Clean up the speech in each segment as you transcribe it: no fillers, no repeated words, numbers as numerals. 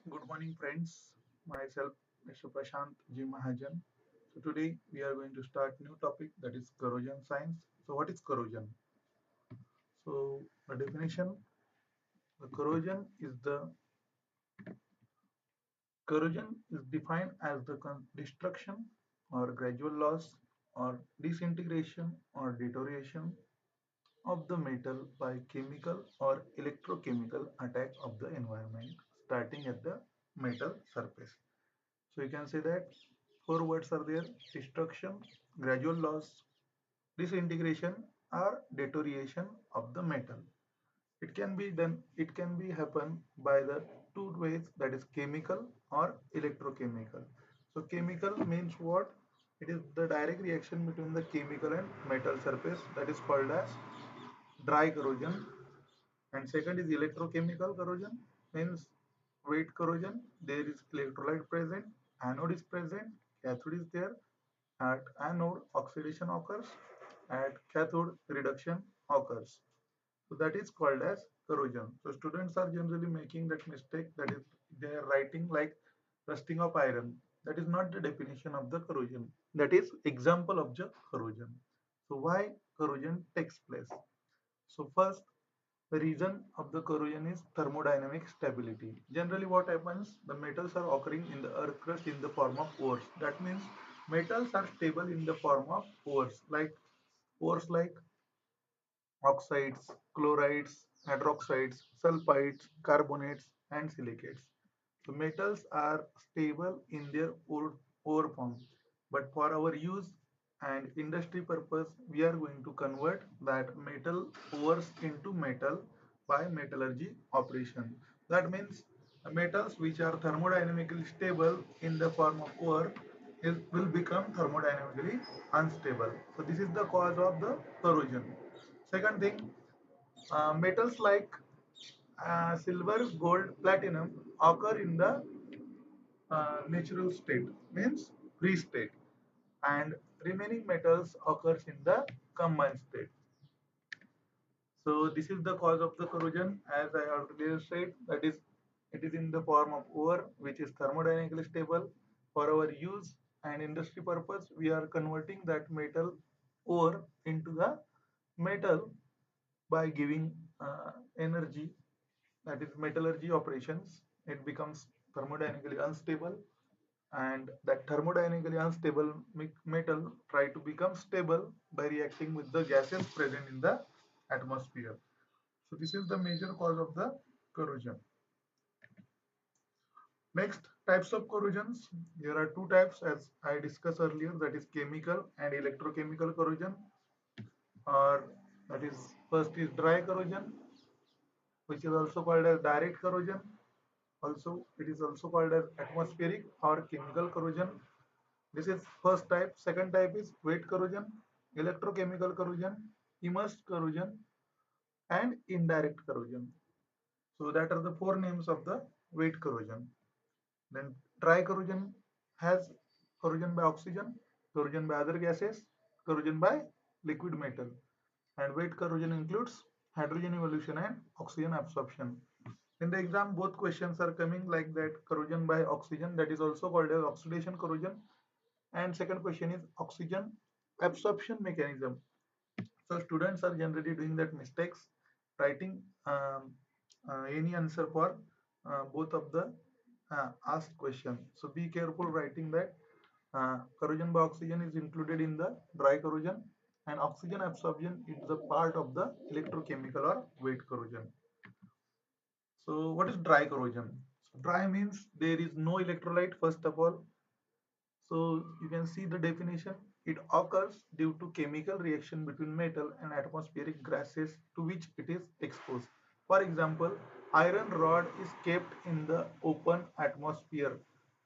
Good morning, friends. Myself, Mr. Prashant G. Mahajan. So today we are going to start new topic, that is corrosion science. So what is corrosion? So the definition: the corrosion is defined as the destruction or gradual loss or disintegration or deterioration of the metal by chemical or electrochemical attack of the environment, starting at the metal surface. So you can say that four words are there: destruction, gradual loss, disintegration, or deterioration of the metal. It can be happen by the two ways, that is chemical or electrochemical. So chemical means what? It is the direct reaction between the chemical and metal surface, that is called as dry corrosion. And second is electrochemical corrosion, means weight corrosion. There is electrolyte present, anode is present, cathode is there. At anode, oxidation occurs. At cathode, reduction occurs. So that is called as corrosion. So students are generally making that mistake, that is they are writing like rusting of iron. That is not the definition of the corrosion. That is example of the corrosion. So why corrosion takes place? So first, the reason of the corrosion is thermodynamic stability. Generally what happens, the metals are occurring in the earth crust in the form of ores. That means metals are stable in the form of ores like oxides, chlorides, hydroxides, sulfides, carbonates, and silicates. The metals are stable in their ore form, but for our use and industry purpose, we are going to convert that metal ores into metal by metallurgy operation. That means metals which are thermodynamically stable in the form of ore will become thermodynamically unstable. So this is the cause of the corrosion. Second thing, metals like silver, gold, platinum occur in the natural state, means free state, and remaining metals occurs in the combined state. So this is the cause of the corrosion, as I already said. That is, it is in the form of ore, which is thermodynamically stable. For our use and industry purpose, we are converting that metal ore into the metal by giving energy, that is metallurgy operations. It becomes thermodynamically unstable, and that thermodynamically unstable metal try to become stable by reacting with the gases present in the atmosphere. So this is the major cause of the corrosion. Next, types of corrosions. There are two types, as I discussed earlier, that is chemical and electrochemical corrosion, or that is first is dry corrosion, which is also called as direct corrosion. Also, it is also called as atmospheric or chemical corrosion. This is first type. Second type is wet corrosion, electrochemical corrosion, immersed corrosion, and indirect corrosion. So that are the four names of the wet corrosion. Then dry corrosion has corrosion by oxygen, corrosion by other gases, corrosion by liquid metal. And wet corrosion includes hydrogen evolution and oxygen absorption. In the exam, both questions are coming like that: corrosion by oxygen, that is also called as oxidation corrosion. And second question is oxygen absorption mechanism. So students are generally doing that mistakes, writing any answer for both of the asked question. So be careful writing that corrosion by oxygen is included in the dry corrosion, and oxygen absorption is a part of the electrochemical or wet corrosion. So what is dry corrosion? So dry means there is no electrolyte first of all. So you can see the definition. It occurs due to chemical reaction between metal and atmospheric gases to which it is exposed. For example, iron rod is kept in the open atmosphere.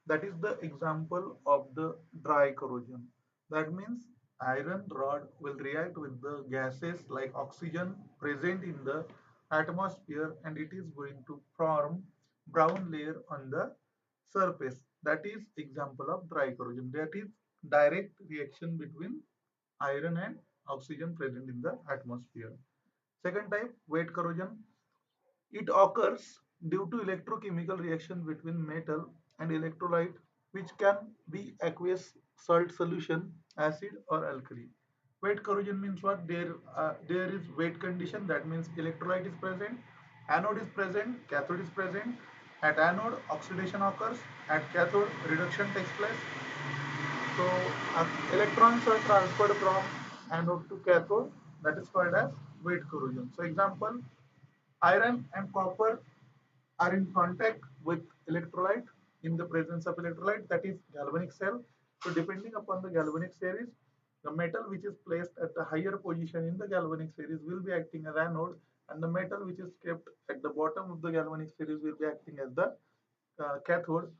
That is the example of the dry corrosion. That means iron rod will react with the gases like oxygen present in the atmosphere, and it is going to form brown layer on the surface. That is example of dry corrosion. That is direct reaction between iron and oxygen present in the atmosphere. Second type, wet corrosion. It occurs due to electrochemical reaction between metal and electrolyte, which can be aqueous, salt solution, acid or alkali. Wet corrosion means what? There is wet condition, that means electrolyte is present, anode is present, cathode is present. At anode, oxidation occurs. At cathode, reduction takes place. So electrons are transferred from anode to cathode. That is called as wet corrosion. So example, iron and copper are in contact with electrolyte in the presence of electrolyte, that is galvanic cell. So depending upon the galvanic series, the metal which is placed at the higher position in the galvanic series will be acting as anode, and the metal which is kept at the bottom of the galvanic series will be acting as the cathode.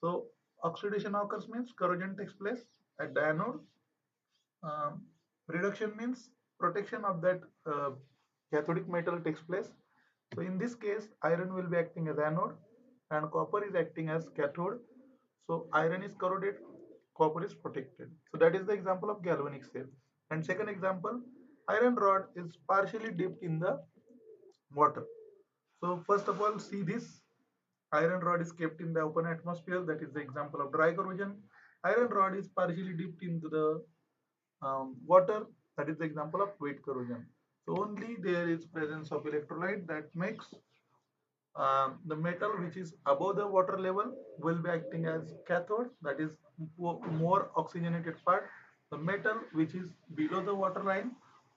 So oxidation occurs means corrosion takes place at the anode. um, Reduction means protection of that cathodic metal takes place. So in this case, iron will be acting as anode and copper is acting as cathode. So iron is corroded, copper is protected. So that is the example of galvanic cell. And second example, iron rod is partially dipped in the water. So first of all, see this. Iron rod is kept in the open atmosphere. That is the example of dry corrosion. Iron rod is partially dipped into the water. That is the example of wet corrosion. So only there is presence of electrolyte that makes the metal which is above the water level will be acting as cathode, that is more oxygenated part. The metal which is below the water line,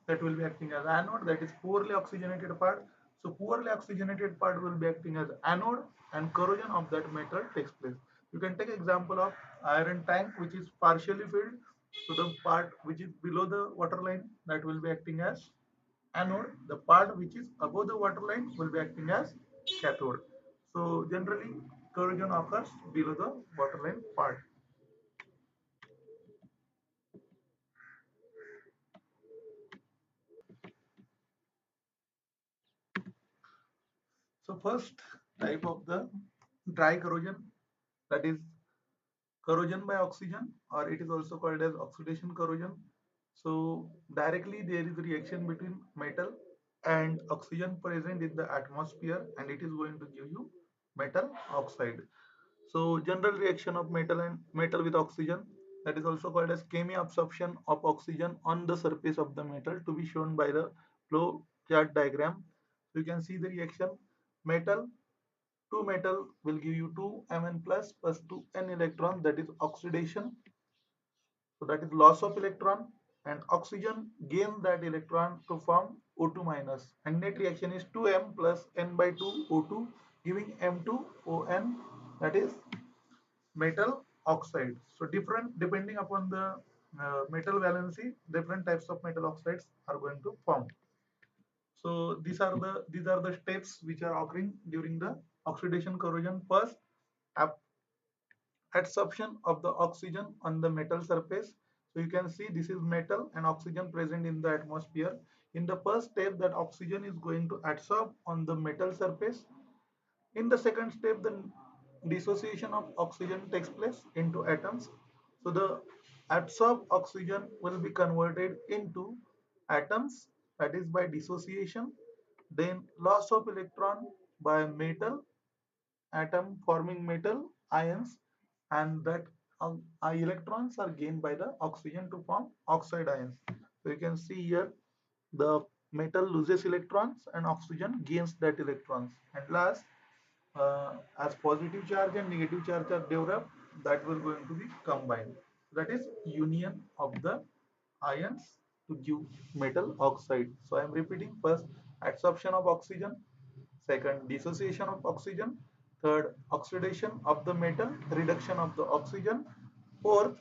that will be acting as anode, that is poorly oxygenated part. So poorly oxygenated part will be acting as anode and corrosion of that metal takes place. You can take example of iron tank which is partially filled. So the part which is below the water line, that will be acting as anode. The part which is above the water line will be acting as cathode. So generally corrosion occurs below the water line part. So first type of the dry corrosion, that is corrosion by oxygen, or it is also called as oxidation corrosion. So directly there is a reaction between metal and oxygen present in the atmosphere, and it is going to give you metal oxide. So general reaction of metal and metal with oxygen, that is also called as chemi-absorption of oxygen on the surface of the metal, to be shown by the flow chart diagram. So you can see the reaction. Metal, two metal will give you 2 Mn plus 2 N electron, that is oxidation. So that is loss of electron, and oxygen gain that electron to form O2 minus, and net reaction is 2M plus N by 2 O2 giving M2ON, that is metal oxide. So different depending upon the metal valency, different types of metal oxides are going to form. So these are the steps which are occurring during the oxidation corrosion. First, adsorption of the oxygen on the metal surface. So you can see this is metal and oxygen present in the atmosphere. In the first step, that oxygen is going to adsorb on the metal surface. In the second step, the dissociation of oxygen takes place into atoms. So the adsorbed oxygen will be converted into atoms, that is by dissociation. Then loss of electron by metal atom forming metal ions, and that electrons are gained by the oxygen to form oxide ions. So you can see here the metal loses electrons and oxygen gains that electrons, and last, as positive charge and negative charge are developed, that will going to be combined. That is union of the ions to give metal oxide. So I am repeating: first, adsorption of oxygen; second, dissociation of oxygen; third, oxidation of the metal, reduction of the oxygen; fourth,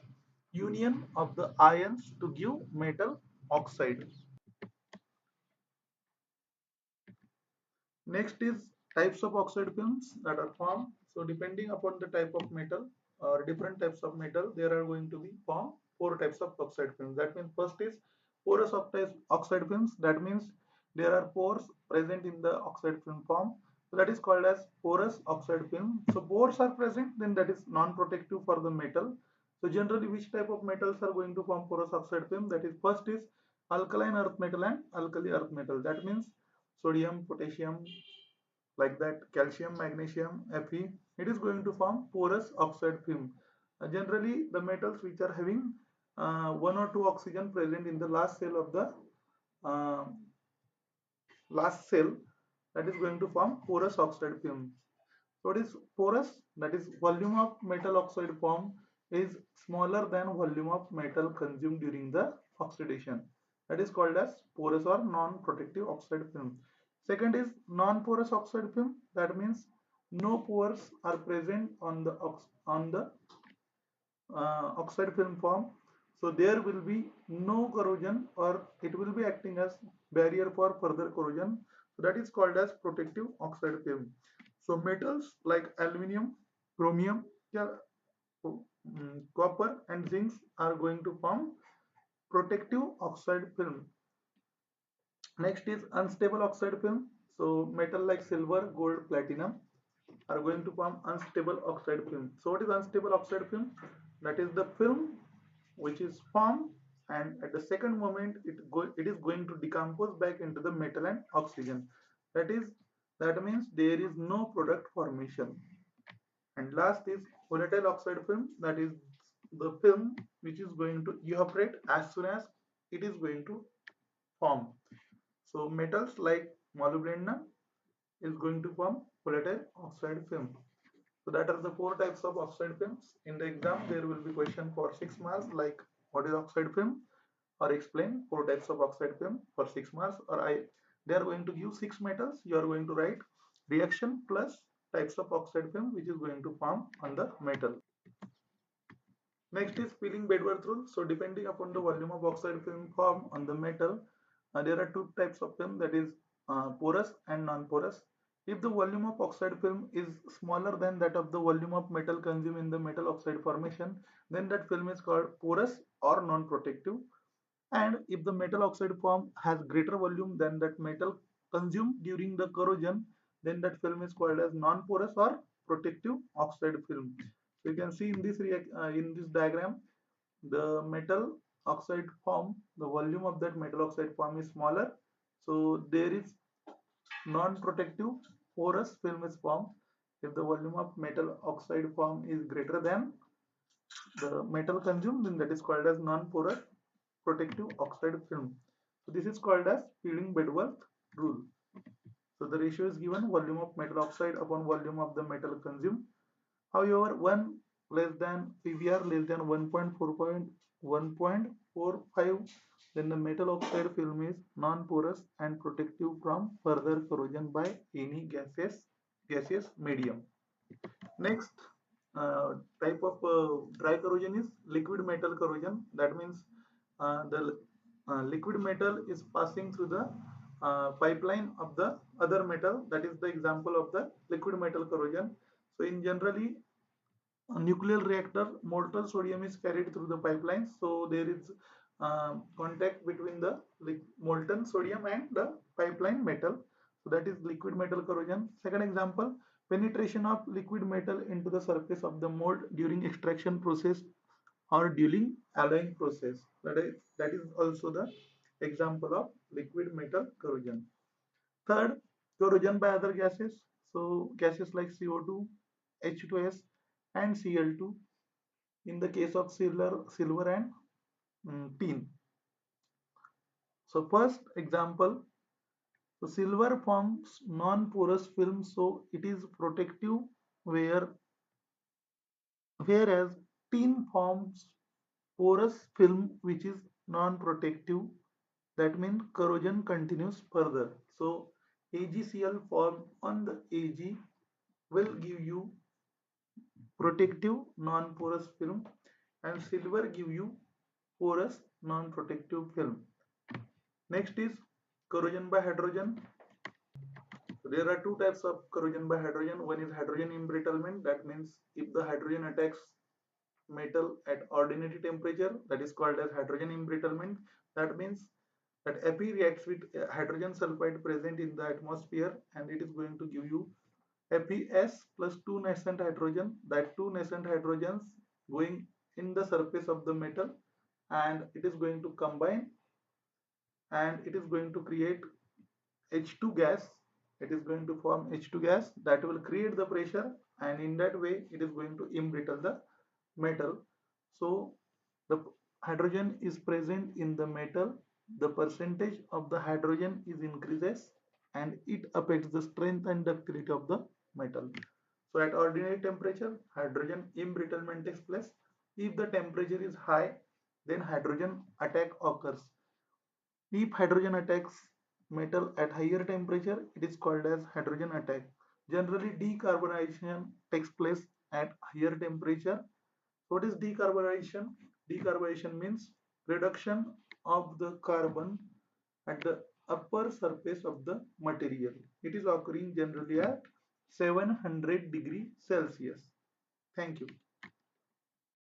union of the ions to give metal oxide. Next is types of oxide films that are formed. So depending upon the type of metal or different types of metal, there are going to be formed four types of oxide films. That means first is porous oxide films. That means there are pores present in the oxide film form. So that is called as porous oxide film. So pores are present, then that is non-protective for the metal. So generally, which type of metals are going to form porous oxide film? That is first is alkaline earth metal and alkali earth metal. That means sodium, potassium, like that calcium, magnesium, Fe, it is going to form porous oxide film. Generally, the metals which are having one or two oxygen present in the last cell of the uh, last cell, that is going to form porous oxide film. So it is porous, that is volume of metal oxide formed is smaller than volume of metal consumed during the oxidation. That is called as porous or non-protective oxide film. Second is non-porous oxide film. That means no pores are present on the oxide film form. So there will be no corrosion, or it will be acting as barrier for further corrosion. So that is called as protective oxide film. So metals like aluminum, chromium, yeah, copper and zinc are going to form protective oxide film. Next is unstable oxide film. So metal like silver, gold, platinum are going to form unstable oxide film. So what is unstable oxide film? That is the film which is formed, and at the second moment it is going to decompose back into the metal and oxygen. That is that means there is no product formation. And last is volatile oxide film. That is the film which is going to evaporate as soon as it is going to form. So metals like molybdenum is going to form volatile oxide film. So that are the four types of oxide films. In the exam, there will be question for 6 marks like what is oxide film, or explain four types of oxide film for 6 marks. Or they are going to give six metals. You are going to write reaction plus types of oxide film which is going to form on the metal. Next is peeling bedworth rule. So depending upon the volume of oxide film formed on the metal, there are two types of film, that is porous and non-porous. If the volume of oxide film is smaller than that of the volume of metal consumed in the metal oxide formation, then that film is called porous or non-protective. And if the metal oxide form has greater volume than that metal consumed during the corrosion, then that film is called as non-porous or protective oxide film. So you can see in this diagram, the metal oxide form, the volume of that metal oxide form is smaller. So there is non-protective porous film is formed if the volume of metal oxide form is greater than the metal consumed, then that is called as non-porous protective oxide film. So this is called as peeling Bedworth rule. So the ratio is given volume of metal oxide upon volume of the metal consumed. However, one less than PVR less than 1.45, then the metal oxide film is non-porous and protective from further corrosion by any gaseous medium. Next type of dry corrosion is liquid metal corrosion. That means the liquid metal is passing through the pipeline of the other metal. That is the example of the liquid metal corrosion. So in generally a nuclear reactor, molten sodium is carried through the pipeline. So there is contact between the molten sodium and the pipeline metal. So that is liquid metal corrosion. Second example, penetration of liquid metal into the surface of the mold during extraction process or during alloying process. That is also the example of liquid metal corrosion. Third, corrosion by other gases. So gases like CO2, H2S, and Cl2 in the case of silver and tin. So first example, so silver forms non-porous film, so it is protective, whereas tin forms porous film which is non-protective. That means corrosion continues further. So AgCl formed on the Ag will give you protective non-porous film, and silver give you porous non-protective film. Next is corrosion by hydrogen. So there are two types of corrosion by hydrogen. One is hydrogen embrittlement. That means if the hydrogen attacks metal at ordinary temperature, that is called as hydrogen embrittlement. That means that Fe reacts with hydrogen sulfide present in the atmosphere, and it is going to give you FeS plus two nascent hydrogen. That two nascent hydrogens going in the surface of the metal, and it is going to combine, and it is going to create H2 gas it is going to form H2 gas that will create the pressure, and in that way it is going to embrittle the metal. So the hydrogen is present in the metal, the percentage of the hydrogen is increases, and it affects the strength and ductility of the metal. So at ordinary temperature, hydrogen embrittlement takes place. If the temperature is high, then hydrogen attack occurs. If hydrogen attacks metal at higher temperature, it is called as hydrogen attack. Generally, decarbonization takes place at higher temperature. What is decarbonization? Decarbonization means reduction of the carbon at the upper surface of the material. It is occurring generally at 700 degree Celsius. Thank you.